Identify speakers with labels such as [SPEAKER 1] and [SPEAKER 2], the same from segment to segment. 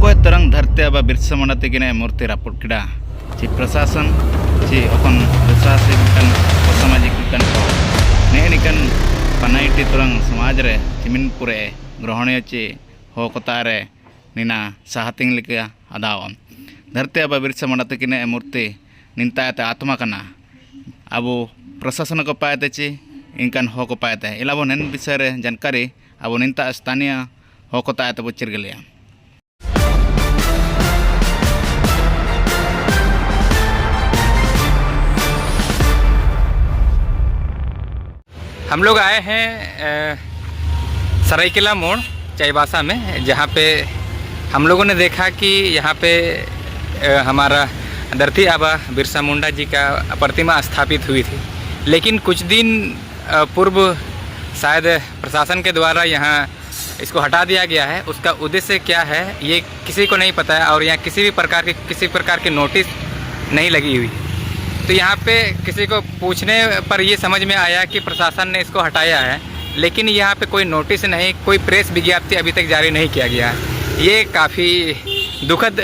[SPEAKER 1] कोई तरंग धरते अब बिरसा मुंडा तकिने मूर्ति रापुट किड़ा ची प्रशासन ची ओकन प्रशासनिक कन सामाजिक कन ने निकन पनाइटी तुरंग समाज रे चिमिन पुरे ग्रहणीय ची हो कोतारे निना साहतिंग लिका अदावन धरते अब बिरसा मुंडा तकिने मूर्ति निंतायते आत्मा कना अब प्रशासन को पाते ची इनकन हो को पाते इलाबो नेन विषय रे जानकारी अब निंता स्थानीय हो को तायते बुचिर गलिया।
[SPEAKER 2] हम लोग आए हैं सरायकेला मोड़ चाईबासा में, जहाँ पे हम लोगों ने देखा कि यहाँ पे हमारा धरती आबा बिरसा मुंडा जी का प्रतिमा स्थापित हुई थी, लेकिन कुछ दिन पूर्व शायद प्रशासन के द्वारा यहाँ इसको हटा दिया गया है। उसका उद्देश्य क्या है ये किसी को नहीं पता है और यहाँ किसी प्रकार के नोटिस नहीं लगी हुई। तो यहाँ पे किसी को पूछने पर ये समझ में आया कि प्रशासन ने इसको हटाया है, लेकिन यहाँ पे कोई नोटिस नहीं, कोई प्रेस विज्ञप्ति अभी तक जारी नहीं किया गया है। ये काफ़ी दुखद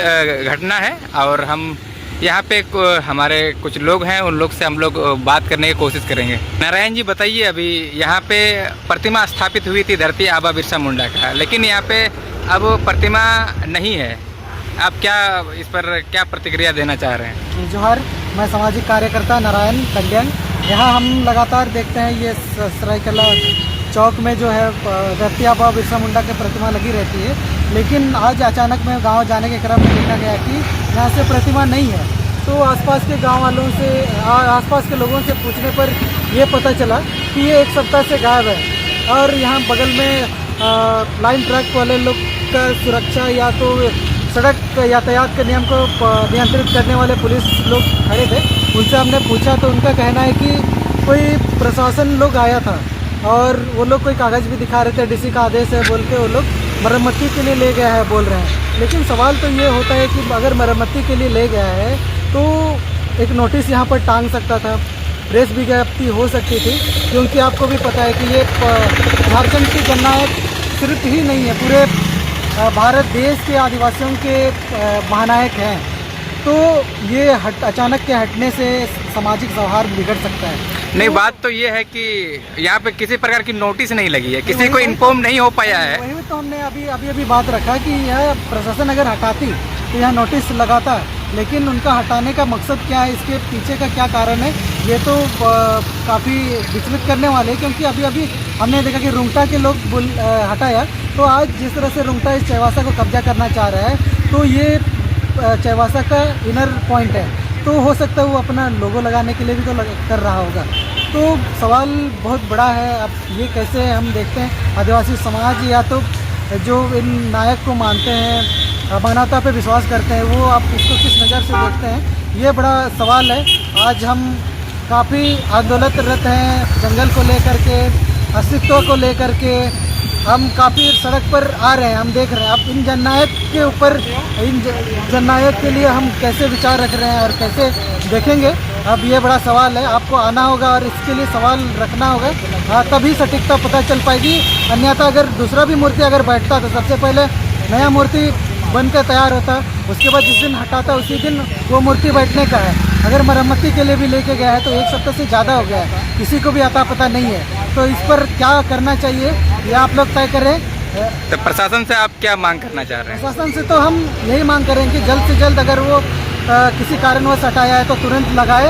[SPEAKER 2] घटना है और हम यहाँ पे हमारे कुछ लोग हैं, उन लोग से हम लोग बात करने की कोशिश करेंगे। नारायण जी बताइए, अभी यहाँ पे प्रतिमा स्थापित हुई थी धरती आबा बिरसा मुंडा का, लेकिन यहाँ पे अब प्रतिमा नहीं है। आप क्या इस पर क्या प्रतिक्रिया देना चाह रहे हैं?
[SPEAKER 3] जोहर, मैं सामाजिक कार्यकर्ता नारायण कल्याण। यहाँ हम लगातार देखते हैं ये सरायकेला चौक में जो है धरती आबा बिरसा मुंडा की प्रतिमा लगी रहती है, लेकिन आज अचानक में गांव जाने के क्रम में देखा गया कि यहाँ से प्रतिमा नहीं है। तो आसपास के गांव वालों से आसपास के लोगों से पूछने पर यह पता चला कि ये एक सप्ताह से गायब है और यहाँ बगल में लाइन ट्रक वाले लोग का सुरक्षा या तो सड़क यातायात के नियम को नियंत्रित करने वाले पुलिस लोग खड़े थे। उनसे हमने पूछा तो उनका कहना है कि कोई प्रशासन लोग आया था और वो लोग कोई कागज़ भी दिखा रहे थे, डीसी का आदेश है बोल के वो लोग मरम्मती के लिए ले गया है बोल रहे हैं। लेकिन सवाल तो ये होता है कि अगर मरम्मती के लिए ले गया है तो एक नोटिस यहाँ पर टांग सकता था, प्रेस विज्ञप्ति हो सकती थी, क्योंकि आपको भी पता है कि ये झारखंड की जननायक सिर्फ ही नहीं है, पूरे भारत देश के आदिवासियों के महानायक हैं। तो ये अचानक के हटने से सामाजिक सौहार्द बिगड़ सकता है।
[SPEAKER 2] नहीं, बात तो ये है कि यहाँ पे किसी प्रकार की नोटिस नहीं लगी है, किसी को इन्फॉर्म नहीं हो पाया है।
[SPEAKER 3] वही तो हमने अभी बात रखा कि यह प्रशासन अगर हटाती तो यह नोटिस लगाता, लेकिन उनका हटाने का मकसद क्या है, इसके पीछे का क्या कारण है, ये तो काफ़ी विचलित करने वाले हैं। क्योंकि अभी हमने देखा कि रुंगटा के लोग हटाया, तो आज जिस तरह से रुंगटा इस चाईबासा को कब्जा करना चाह रहा है, तो ये चाईबासा का इनर पॉइंट है, तो हो सकता है वो अपना लोगो लगाने के लिए भी तो कर रहा होगा। तो सवाल बहुत बड़ा है। अब ये कैसे हम देखते हैं आदिवासी समाज या तो जो इन नायक को मानते हैं, मानवता पे विश्वास करते हैं, वो आप इसको किस नज़र से देखते हैं, ये बड़ा सवाल है। आज हम काफ़ी आंदोलनरत हैं जंगल को लेकर के, अस्तित्व को लेकर के, हम काफ़ी सड़क पर आ रहे हैं, हम देख रहे हैं। अब इन जननायक के ऊपर, इन जननायक के लिए हम कैसे विचार रख रहे हैं और कैसे देखेंगे, अब ये बड़ा सवाल है। आपको आना होगा और इसके लिए सवाल रखना होगा, तभी सटीकता पता चल पाएगी। अन्यथा अगर दूसरा भी मूर्ति अगर बैठता तो सबसे पहले नया मूर्ति बनकर तैयार होता, उसके बाद जिस दिन हटाता उसी दिन वो मूर्ति बैठने का है। अगर मरम्मती के लिए भी लेके गया है तो एक सप्ताह से ज़्यादा हो गया है, किसी को भी अता पता नहीं है। तो इस पर क्या करना चाहिए ये आप लोग तय करें।
[SPEAKER 2] तो प्रशासन से आप क्या मांग करना चाह रहे हैं?
[SPEAKER 3] प्रशासन से तो हम यही मांग करें कि जल्द से जल्द अगर वो किसी कारणवश हटाया है तो तुरंत लगाए,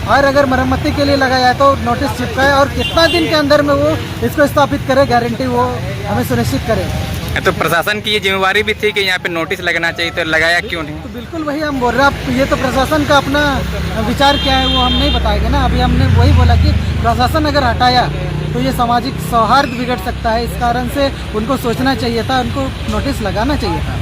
[SPEAKER 3] और अगर मरम्मती के लिए लगाया है तो नोटिस चिपकाए, और कितना दिन के अंदर में वो इसको स्थापित करे, गारंटी वो हमें सुनिश्चित करे।
[SPEAKER 2] तो प्रशासन की ये जिम्मेवारी भी थी कि यहाँ पे नोटिस लगना चाहिए, तो लगाया क्यों नहीं?
[SPEAKER 3] तो बिल्कुल वही हम बोल रहे हैं। अब ये तो प्रशासन का अपना विचार क्या है वो हम नहीं बताएंगे ना। अभी हमने वही बोला कि प्रशासन अगर हटाया तो ये सामाजिक सौहार्द बिगड़ सकता है, इस कारण से उनको सोचना चाहिए था, उनको नोटिस लगाना चाहिए था।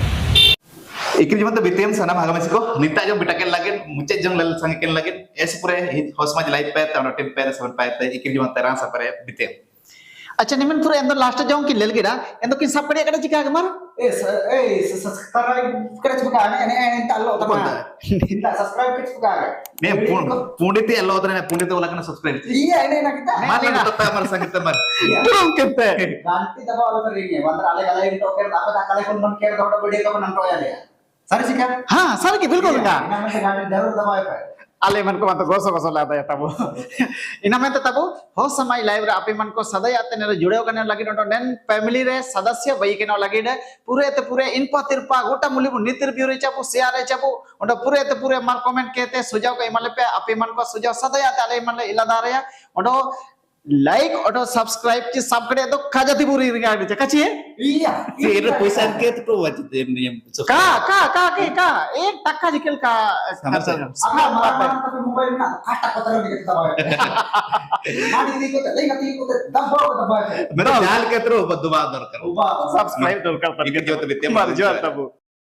[SPEAKER 1] इकरी जमत बितेम सना भागमसी को निता जो बिटाकेन लगे मुचे जंग लल संग केन लगे ऐसे पूरे होसमाज लाइफ पे तनो टिम पे समन पाए इकरी जमत तरह सा परे बितेम।
[SPEAKER 4] अच्छा निमन पूरा एंदो लास्ट जाऊं कि लेल गिरा एंदो किन सब कड़े कड़े चिका गमर
[SPEAKER 5] ए सब्सक्राइब करे चुका ने एन तालो तमा इंता सब्सक्राइब करे चुका
[SPEAKER 1] ने पुंडित एल्लो तने पुंडित वाला कने subscribe
[SPEAKER 5] iya ini nak kita
[SPEAKER 1] माने तो तमर संगीत मर तुम कितने
[SPEAKER 5] ganti daba ala kering ya bandar ale kala itu ker apa tak kala pun men ker dota bede to nan toya ya Sari sih kan?
[SPEAKER 4] हाँ सर की बिल्कुल का
[SPEAKER 5] Ina masih ganti jalur sama apa?
[SPEAKER 4] आले मन को मत गोसो गोसो लादा या तबो इना में तो तबो हो समय लाइव रे आपे मन को सदा आते ने जुड़े कने लगी नोटो नेन फैमिली रे सदस्य बई के न लगी दे पूरे इनपा तिरपा गोटा मुली नितिर बियो रे चापो शेयर रे चापो ओंडा पूरे मार कमेंट कहते सुझाव के इमले पे आपे मन को सुझाव सदा आते आले मन इलादा रे ओंडो लाइक ओंडो सब्सक्राइब की सब करे तो खाजाती पूरी रे गाड़ी कछि
[SPEAKER 5] Iya.
[SPEAKER 1] Sira puisan ke tu wajib yang
[SPEAKER 4] का एक टक्का जिकल का
[SPEAKER 1] Sama-sama.
[SPEAKER 5] Apa marah-marah tapi mobile na kata kota rin kita tahu. Mari di kota, lain kati kota, dampo kota ba.
[SPEAKER 1] Mereka jalan ke terus buat dua dor kan.
[SPEAKER 5] Ubah.
[SPEAKER 4] Subscribe तो कर
[SPEAKER 1] Ikut jauh tebet
[SPEAKER 4] मर जाता वो